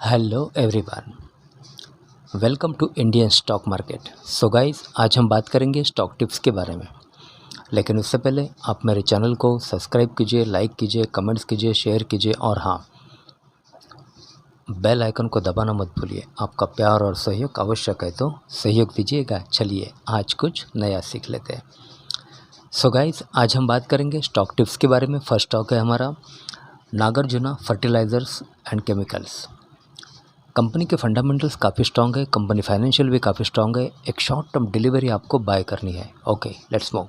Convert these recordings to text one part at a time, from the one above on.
Hello everyone, welcome to Indian stock market. So guys, आज हम बात करेंगे स्टॉक टिप्स के बारे में। लेकिन उससे पहले आप मेरे चैनल को सब्सक्राइब कीजिए, लाइक कीजिए, कमेंट्स कीजिए, शेयर कीजिए और हाँ, बेल आइकन को दबाना मत भूलिए। आपका प्यार और सहयोग आवश्यक है, तो सहयोग दीजिएगा। चलिए आज कुछ नया सीख लेते हैं। सो गाइस, आज हम बात करेंगे स्टॉक टिप्स के बारे में। फर्स्ट स्टॉक है हमारा Nagarjuna fertilizers and chemicals. Company के फंडामेंटल्स काफ़ी स्ट्रॉन्ग है, कंपनी फाइनेंशियल भी काफ़ी स्ट्रॉन्ग है। एक शॉर्ट टर्म डिलीवरी आपको बाय करनी है। Okay, let's move.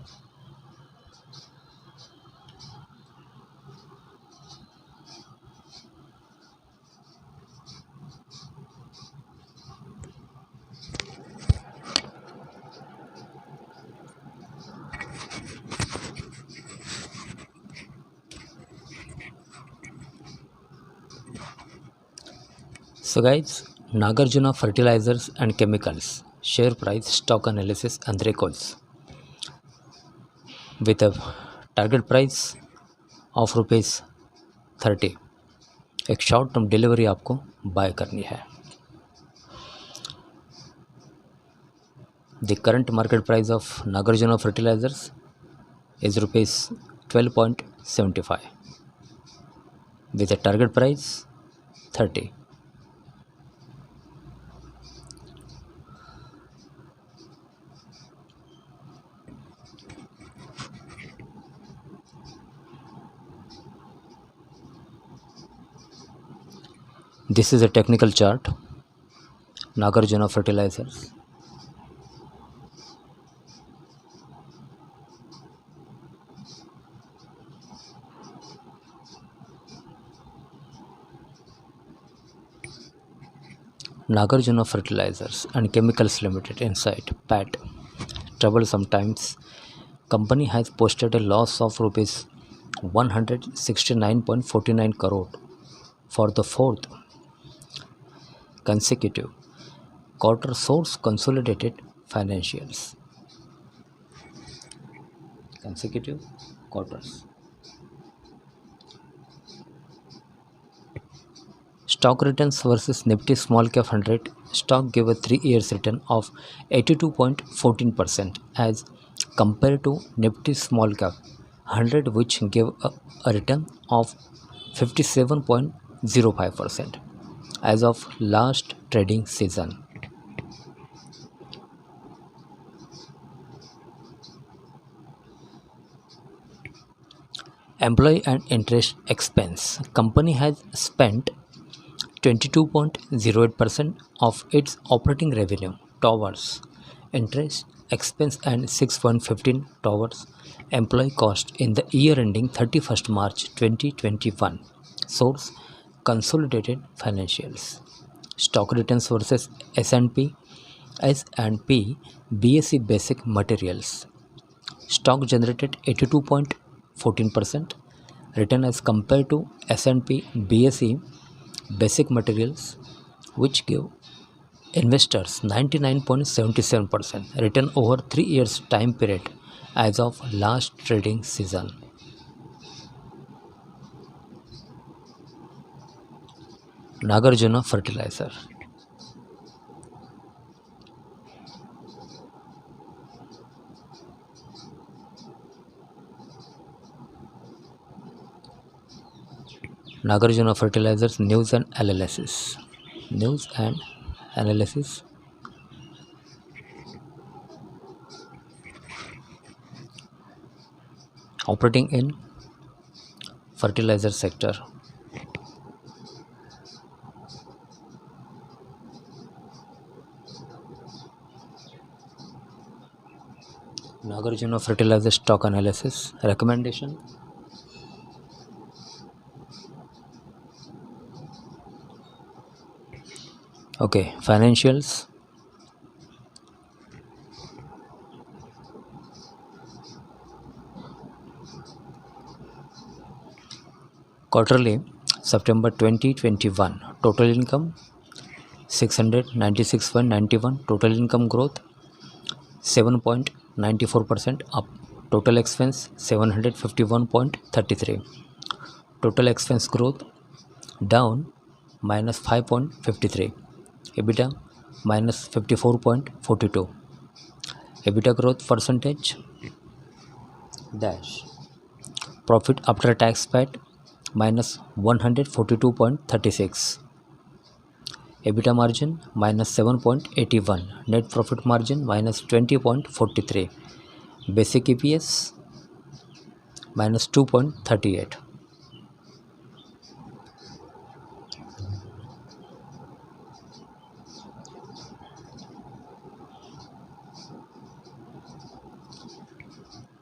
So guys, Nagarjuna Fertilizers and Chemicals share price stock analysis and records with a target price of ₹30। एक शॉर्ट टर्म डिलीवरी आपको बाय करनी है। The current market price of Nagarjuna fertilizers is ₹12.75 with a target price 30। This is a technical chart, Nagarjuna Fertilizers. Nagarjuna Fertilizers and Chemicals Limited inside PAT. Troublesome times. Company has posted a loss of rupees 169.49 crore for the fourth consecutive quarter. Source consolidated financials. Consecutive quarters. Stock returns versus Nifty Small Cap 100. Stock gave a 3 years return of 82.14% as compared to Nifty Small Cap 100, which gave a return of 57.05% as of last trading season. Employee and interest expense. Company has spent 22.08% of its operating revenue towards interest expense and 6.15 towards employee cost in the year ending 31st March 2021. Source consolidated financials. Stock returns versus S&P BSE basic materials. Stock generated 82.14% return as compared to S&P BSE basic materials, which give investors 99.77% return over 3 years time period as of last trading season. Nagarjuna Fertilizer. Nagarjuna Fertilizers news and analysis. News and analysis. Operating in fertilizer sector. Nagarjuna Fertilizer stock analysis. Recommendation. Okay, financials. Quarterly September 2021 total income 696.91, total income growth 7.94% up, total expense 751.33, total expense growth down -5.53, EBITDA -54.42, EBITDA growth percentage dash, profit after tax PAT -142.36, EBITDA margin -7.81, net profit margin -20.43, basic EPS -2.38.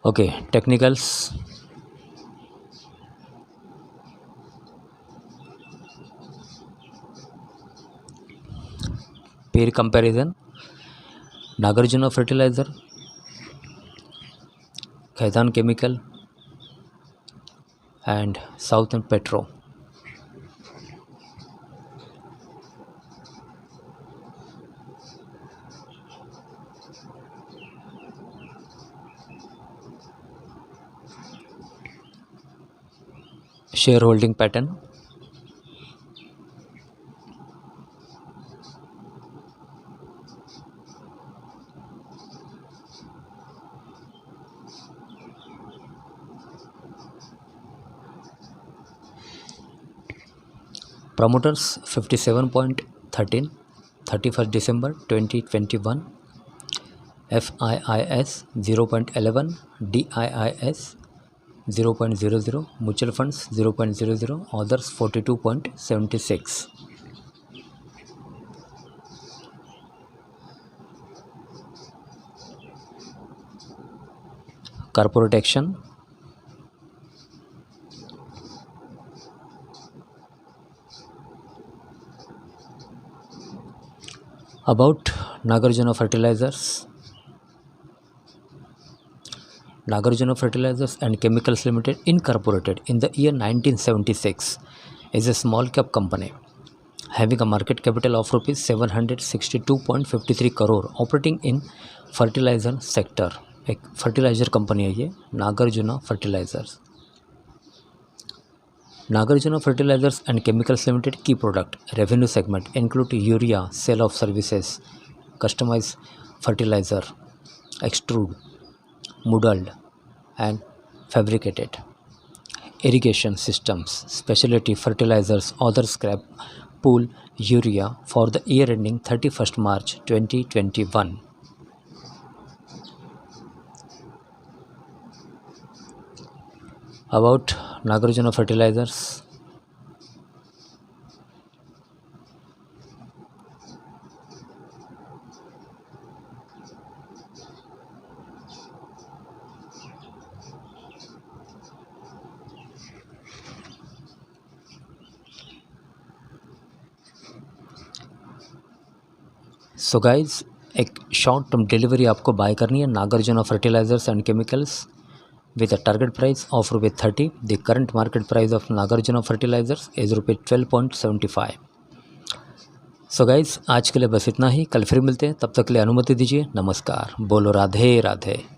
Okay, technicals. Peer comparison: Nagarjuna Fertilizer, Khaitan Chemical, and Southern Petro. Shareholding pattern: promoters 57.13, 31st December 2021, FIIS 0.11, DIIS 0.00, mutual funds 0.00, others 42.76. Corporate action: about Nagarjuna Fertilizers. Nagarjuna Fertilizers and Chemicals Limited, incorporated in the year 1976, is a small cap company having a market capital of rupees 762.53 crore, operating in fertilizer sector. एक fertilizer company है ये Nagarjuna fertilizers. Nagarjuna Fertilizers and Chemicals Limited key product revenue segment include urea, sale of services, customized fertilizer, extrude, molded and fabricated, irrigation systems, specialty fertilizers, other scrap, pool, urea for the year ending 31st March 2021. About Nagarjuna Fertilizers. So guys एक short term delivery आपको buy करनी है Nagarjuna fertilizers and chemicals with a target price of ₹30. The current market price of Nagarjuna Fertilizers is ₹12.75. So guys आज के लिए बस इतना ही. कल फिर मिलते हैं, तब तक के लिए अनुमति दीजिए. नमस्कार. बोलो राधे राधे.